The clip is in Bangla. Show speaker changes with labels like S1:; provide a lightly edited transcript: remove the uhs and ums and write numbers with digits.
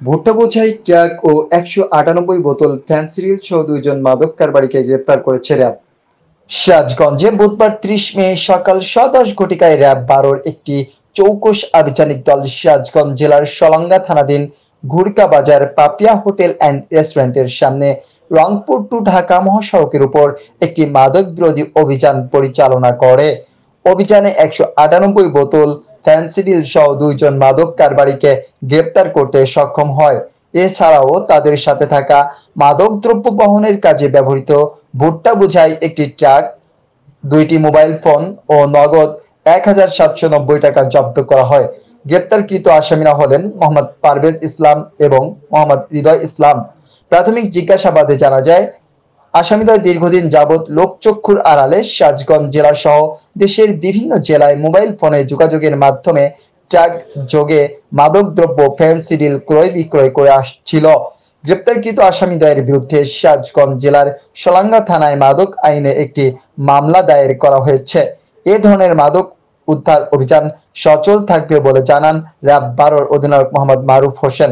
S1: ভুট্টা বোঝাই ট্রাক ও ১৯৮ বোতল ফেনসিডিল সহ ২ জন মাদক কারবারিকে গ্রেপ্তার করেছে র্যাব। সিরাজগঞ্জে বুধবার ৩০ মে সকাল ১০:১০ ঘটিকায় র্যাব ১২-র একটি চৌকস আভিযানিক দল সিরাজগঞ্জ জেলার সলঙ্গা থানাধীন ঘুরকা বাজার পাপিয়া হোটেল অ্যান্ড রেস্টুরেন্টের সামনে রংপুর টু ঢাকা মহাসড়কের উপর একটি মাদক বিরোধী অভিযান পরিচালনা করে। অভিযানে ১৯৮ বোতল ফেনসিডিল সহ ২ জন মাদক কারবারিকে গ্রেপ্তার করতে সক্ষম হয়। এছাড়াও তাদের সাথে থাকা মাদকদ্রব্য বহনের কাজে ব্যবহৃত ভুট্টা বোঝাই একটি ট্রাক, ২টি মোবাইল ফোন ও নগদ ১,৭৯০ টাকা জব্দ করা হয়। গ্রেপ্তারকৃত আসামিরা হলেন মোহাম্মদ পারভেজ ইসলাম এবং মোহাম্মদ হৃদয় ইসলাম। প্রাথমিক জিজ্ঞাসাবাদে জানা যায়, আসামিদ্বয় দীর্ঘদিন যাবৎ লোকচক্ষুর আড়ালে সিরাজগঞ্জ জেলা সহ দেশের বিভিন্ন জেলায় মোবাইল ফোনে যোগাযোগের মাধ্যমে ট্রাক যোগে মাদকদ্রব্য ফেনসিডিল ক্রয় বিক্রয় করে আসছিল। গ্রেপ্তারকৃত আসামিদ্বয়ের বিরুদ্ধে সিরাজগঞ্জ জেলার সলঙ্গা থানায় মাদক আইনে একটি মামলা দায়ের করা হয়েছে। এ ধরনের মাদক উদ্ধার অভিযান সচল থাকবে বলে জানান র্যাব ১২-র অধিনায়ক মোহাম্মদ মারুফ হোসেন।